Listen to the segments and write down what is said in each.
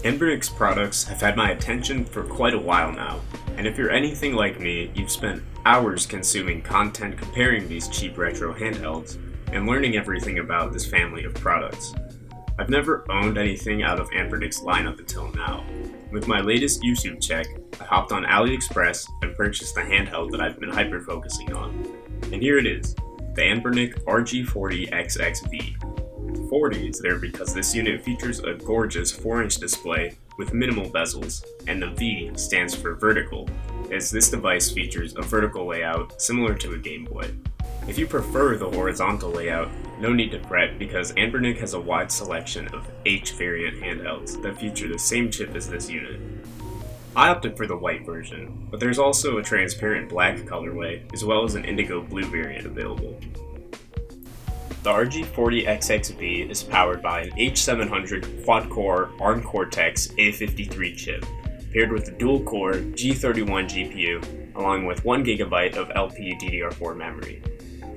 Anbernic's products have had my attention for quite a while now, and if you're anything like me, you've spent hours consuming content comparing these cheap retro handhelds and learning everything about this family of products. I've never owned anything out of Anbernic's lineup until now. With my latest YouTube check, I hopped on AliExpress and purchased the handheld that I've been hyper-focusing on. And here it is, the Anbernic RG40XXV. 40 is there because this unit features a gorgeous 4-inch display with minimal bezels, and the V stands for vertical, as this device features a vertical layout similar to a Game Boy. If you prefer the horizontal layout, no need to fret because Anbernic has a wide selection of H variant handhelds that feature the same chip as this unit. I opted for the white version, but there's also a transparent black colorway as well as an indigo blue variant available. The RG40XXV is powered by an H700 quad-core ARM Cortex A53 chip, paired with a dual-core G31 GPU, along with 1GB of LPDDR4 memory.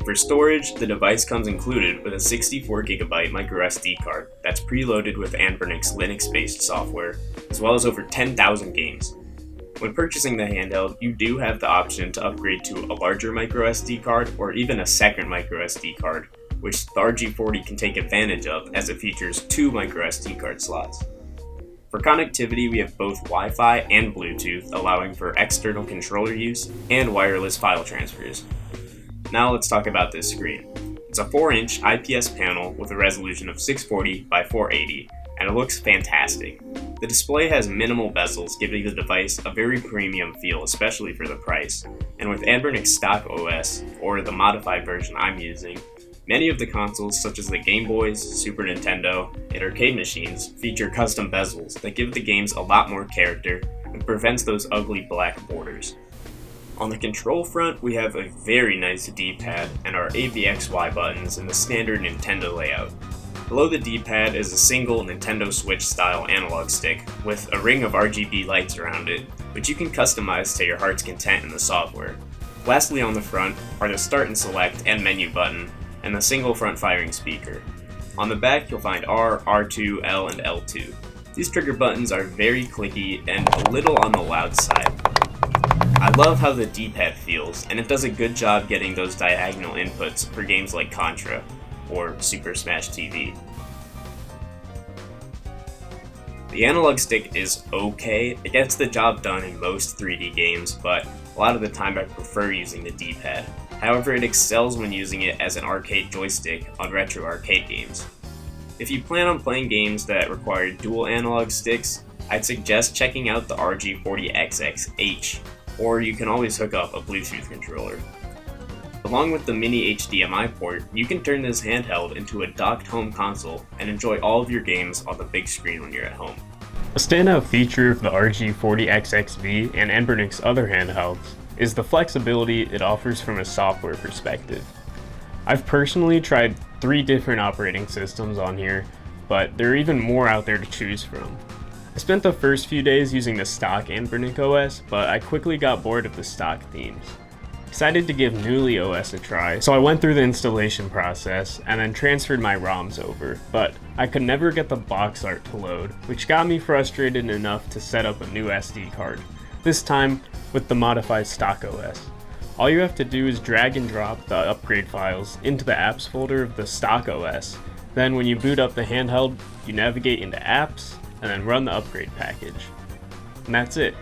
For storage, the device comes included with a 64GB microSD card that's preloaded with Anbernic's Linux-based software, as well as over 10,000 games. When purchasing the handheld, you do have the option to upgrade to a larger microSD card or even a second microSD card, which the RG40 can take advantage of as it features 2 microSD card slots. For connectivity, we have both Wi-Fi and Bluetooth, allowing for external controller use and wireless file transfers. Now let's talk about this screen. It's a 4-inch IPS panel with a resolution of 640 by 480, and it looks fantastic. The display has minimal bezels, giving the device a very premium feel, especially for the price. And with Anbernic's stock OS, or the modified version I'm using, many of the consoles, such as the Game Boys, Super Nintendo, and arcade machines, feature custom bezels that give the games a lot more character and prevents those ugly black borders. On the control front, we have a very nice D-pad and our AVXY buttons in the standard Nintendo layout. Below the D-pad is a single Nintendo Switch style analog stick with a ring of RGB lights around it, which you can customize to your heart's content in the software. Lastly on the front are the start and select and menu button, and the single front firing speaker. On the back you'll find R, R2, L, and L2. These trigger buttons are very clicky and a little on the loud side. I love how the D-pad feels, and it does a good job getting those diagonal inputs for games like Contra or Super Smash TV. The analog stick is okay, it gets the job done in most 3D games, but a lot of the time I prefer using the D-pad. However, it excels when using it as an arcade joystick on retro arcade games. If you plan on playing games that require dual analog sticks, I'd suggest checking out the RG40XXH, or you can always hook up a Bluetooth controller. Along with the mini HDMI port, you can turn this handheld into a docked home console and enjoy all of your games on the big screen when you're at home. A standout feature of the RG40XXV and Anbernic's other handhelds is the flexibility it offers from a software perspective. I've personally tried 3 different operating systems on here, but there are even more out there to choose from. I spent the first few days using the stock Anbernic OS, but I quickly got bored of the stock themes. Decided to give Newly OS a try, so I went through the installation process and then transferred my ROMs over, but I could never get the box art to load, which got me frustrated enough to set up a new SD card, this time with the modified stock OS. All you have to do is drag and drop the upgrade files into the apps folder of the stock OS. Then when you boot up the handheld, you navigate into apps and then run the upgrade package. And that's it.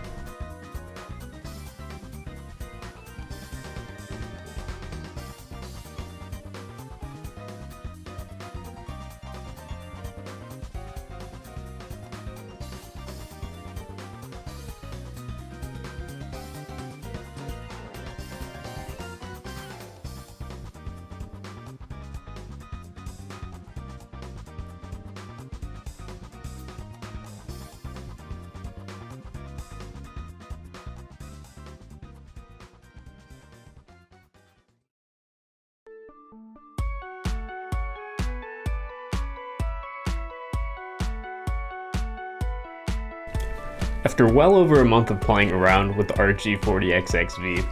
After well over a month of playing around with the RG40XXV,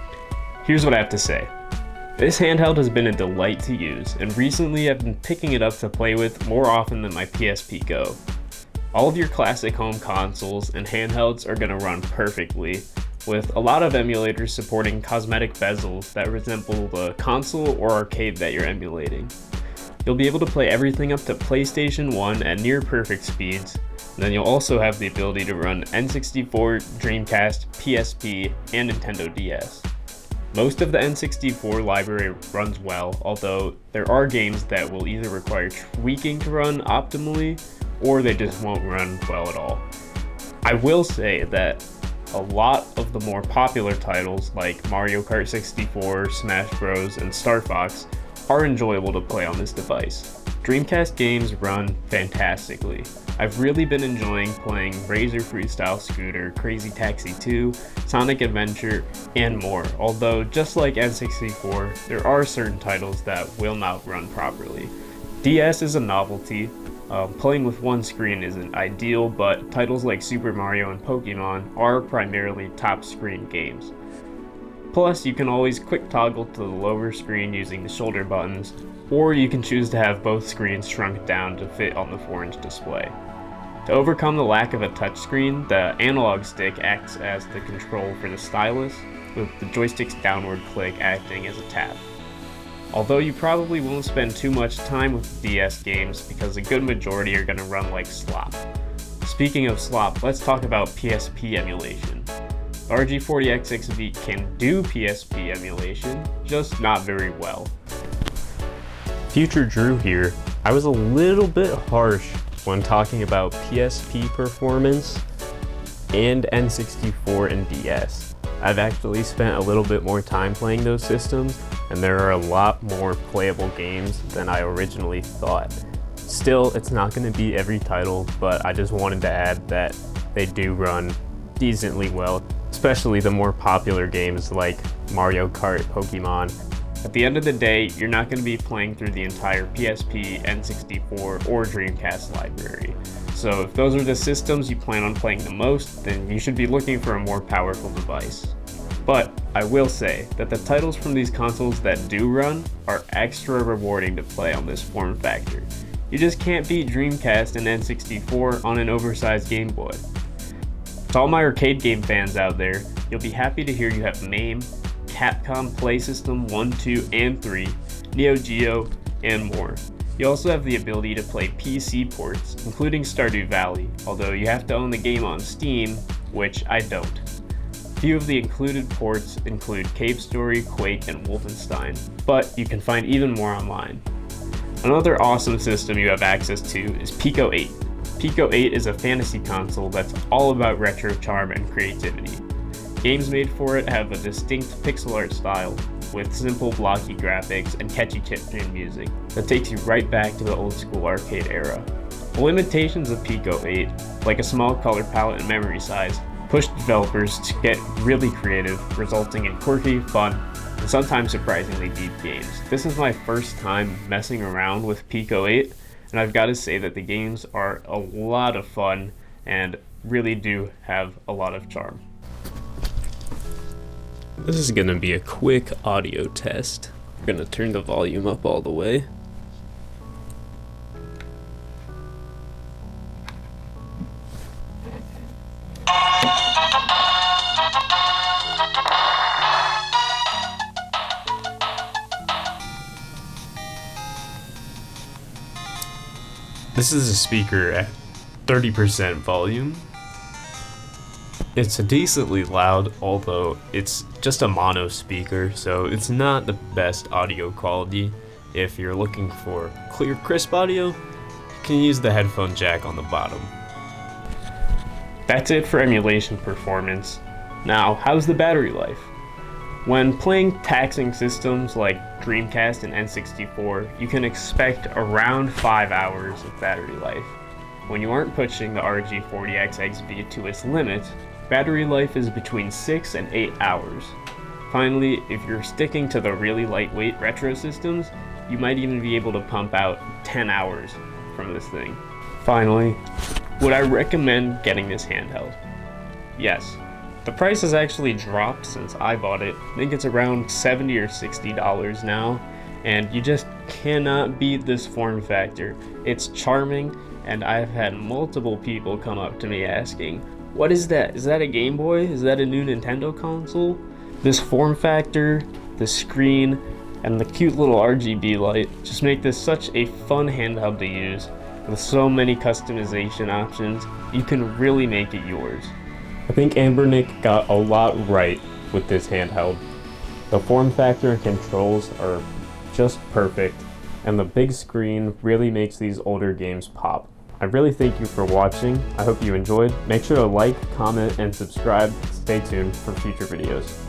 here's what I have to say. This handheld has been a delight to use, and recently I've been picking it up to play with more often than my PS PICO. All of your classic home consoles and handhelds are going to run perfectly, with a lot of emulators supporting cosmetic bezels that resemble the console or arcade that you're emulating. You'll be able to play everything up to PlayStation 1 at near perfect speeds, and then you'll also have the ability to run N64, Dreamcast, PSP, and Nintendo DS. Most of the N64 library runs well, although there are games that will either require tweaking to run optimally, or they just won't run well at all. I will say that a lot of the more popular titles like Mario Kart 64, Smash Bros, and Star Fox are enjoyable to play on this device. Dreamcast games run fantastically. I've really been enjoying playing Razor Freestyle Scooter, Crazy Taxi 2, Sonic Adventure, and more, although just like N64, there are certain titles that will not run properly. DS is a novelty. Playing with one screen isn't ideal, but titles like Super Mario and Pokemon are primarily top screen games. Plus, you can always quick toggle to the lower screen using the shoulder buttons, or you can choose to have both screens shrunk down to fit on the 4-inch display. To overcome the lack of a touchscreen, the analog stick acts as the control for the stylus, with the joystick's downward click acting as a tap. Although you probably won't spend too much time with DS games because a good majority are going to run like slop. Speaking of slop, let's talk about PSP emulation. The RG40XXV can do PSP emulation, just not very well. Future Drew here. I was a little bit harsh when talking about PSP performance and N64 and DS. I've actually spent a little bit more time playing those systems, and there are a lot more playable games than I originally thought. Still, it's not going to be every title, but I just wanted to add that they do run decently well, especially the more popular games like Mario Kart, Pokemon. At the end of the day, you're not going to be playing through the entire PSP, N64, or Dreamcast library. So if those are the systems you plan on playing the most, then you should be looking for a more powerful device. But I will say that the titles from these consoles that do run are extra rewarding to play on this form factor. You just can't beat Dreamcast and N64 on an oversized Game Boy. To all my arcade game fans out there, you'll be happy to hear you have MAME, Capcom Play System 1, 2, and 3, Neo Geo, and more. You also have the ability to play PC ports, including Stardew Valley, although you have to own the game on Steam, which I don't. A few of the included ports include Cave Story, Quake, and Wolfenstein, but you can find even more online. Another awesome system you have access to is PICO 8. PICO 8 is a fantasy console that's all about retro charm and creativity. Games made for it have a distinct pixel art style, with simple blocky graphics and catchy chiptune music that takes you right back to the old school arcade era. The limitations of PICO 8, like a small color palette and memory size, push developers to get really creative, resulting in quirky, fun, and sometimes surprisingly deep games. This is my first time messing around with PICO 8, and I've got to say that the games are a lot of fun and really do have a lot of charm. This is going to be a quick audio test. We're going to turn the volume up all the way. This is a speaker at 30% volume. It's decently loud, although it's just a mono speaker, so it's not the best audio quality. If you're looking for clear, crisp audio, you can use the headphone jack on the bottom. That's it for emulation performance. Now, how's the battery life? When playing taxing systems like Dreamcast and N64, you can expect around 5 hours of battery life. When you aren't pushing the RG40XXV to its limit, battery life is between 6 and 8 hours. Finally, if you're sticking to the really lightweight retro systems, you might even be able to pump out 10 hours from this thing. Finally, would I recommend getting this handheld? Yes. The price has actually dropped since I bought it. I think it's around $70 or $60 now, and you just cannot beat this form factor. It's charming, and I've had multiple people come up to me asking, what is that? Is that a Game Boy? Is that a new Nintendo console? This form factor, the screen, and the cute little RGB light just make this such a fun handheld to use. With so many customization options, you can really make it yours. I think Anbernic got a lot right with this handheld. The form factor and controls are just perfect, and the big screen really makes these older games pop. I really thank you for watching. I hope you enjoyed. Make sure to like, comment, and subscribe. Stay tuned for future videos.